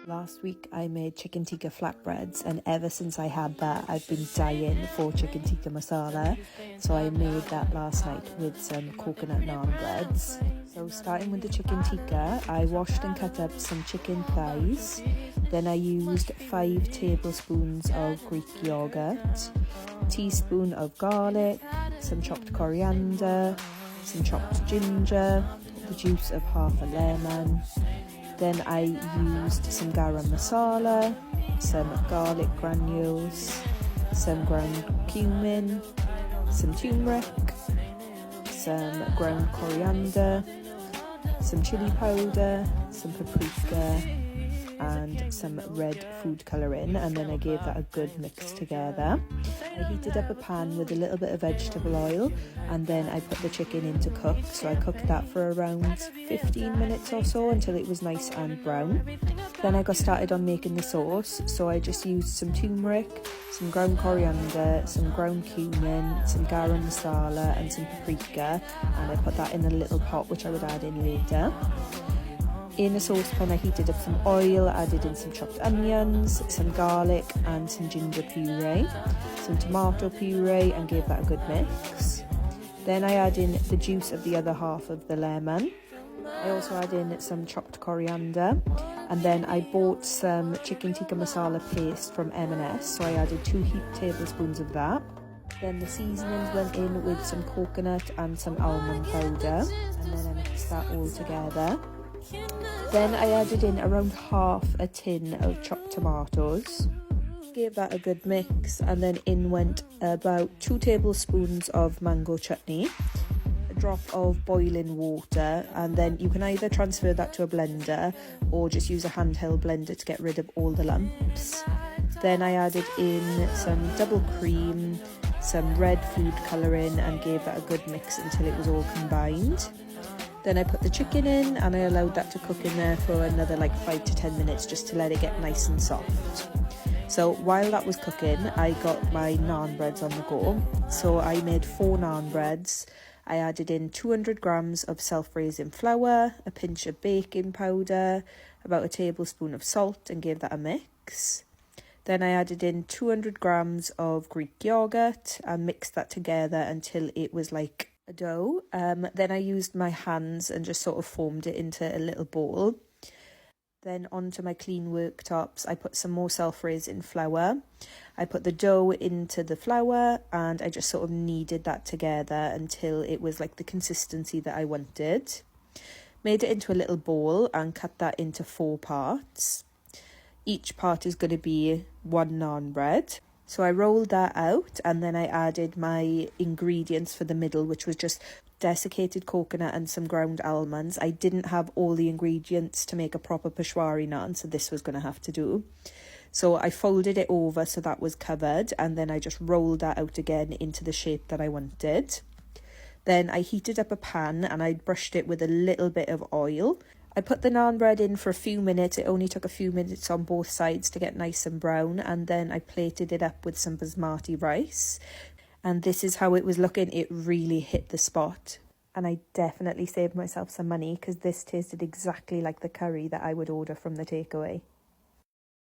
Last week I made chicken tikka flatbreads, and ever since I had that I've been dying for chicken tikka masala, so I made that last night with some coconut naan breads. So starting with the chicken tikka, I washed and cut up some chicken thighs, then I used 5 tablespoons of Greek yogurt, a teaspoon of garlic, some chopped coriander, some chopped ginger, the juice of half a lemon. Then I used some garam masala, some garlic granules, some ground cumin, some turmeric, some ground coriander, some chili powder, some paprika, and some red food colouring, and then I gave that a good mix together. I heated up a pan with a little bit of vegetable oil, and then I put the chicken in to cook. So I cooked that for around 15 minutes or so until it was nice and brown. Then I got started on making the sauce, so I just used some turmeric, some ground coriander, some ground cumin, some garam masala and some paprika, and I put that in a little pot which I would add in later. In a saucepan I heated up some oil, added in some chopped onions, some garlic and some ginger puree, some tomato puree, and gave that a good mix. Then I add in the juice of the other half of the lemon. I also add in some chopped coriander, and then I bought some chicken tikka masala paste from M&S, so I added 2 heaped tablespoons of that. Then the seasonings went in with some coconut and some almond powder, and then I mixed that all together. Then I added in around half a tin of chopped tomatoes, gave that a good mix, and then in went about 2 tablespoons of mango chutney, a drop of boiling water, and then you can either transfer that to a blender or just use a handheld blender to get rid of all the lumps. Then I added in some double cream, some red food colouring, and gave that a good mix until it was all combined. Then I put the chicken in and I allowed that to cook in there for another like 5 to 10 minutes just to let it get nice and soft. So while that was cooking, I got my naan breads on the go. So I made 4 naan breads. I added in 200 grams of self-raising flour, a pinch of baking powder, about a tablespoon of salt, and gave that a mix. Then I added in 200 grams of Greek yogurt and mixed that together until it was like a dough. Then I used my hands and just sort of formed it into a little bowl. Then onto my clean worktops I put some more self-raising flour. I put the dough into the flour and I just sort of kneaded that together until it was like the consistency that I wanted. Made it into a little bowl and cut that into 4 parts. Each part is going to be 1 naan bread. So I rolled that out, and then I added my ingredients for the middle, which was just desiccated coconut and some ground almonds. I didn't have all the ingredients to make a proper peshwari naan, so this was going to have to do. So I folded it over so that was covered, and then I just rolled that out again into the shape that I wanted. Then I heated up a pan and I brushed it with a little bit of oil. I put the naan bread in for a few minutes. It only took a few minutes on both sides to get nice and brown, and then I plated it up with some basmati rice. And this is how it was looking. It really hit the spot. And I definitely saved myself some money because this tasted exactly like the curry that I would order from the takeaway.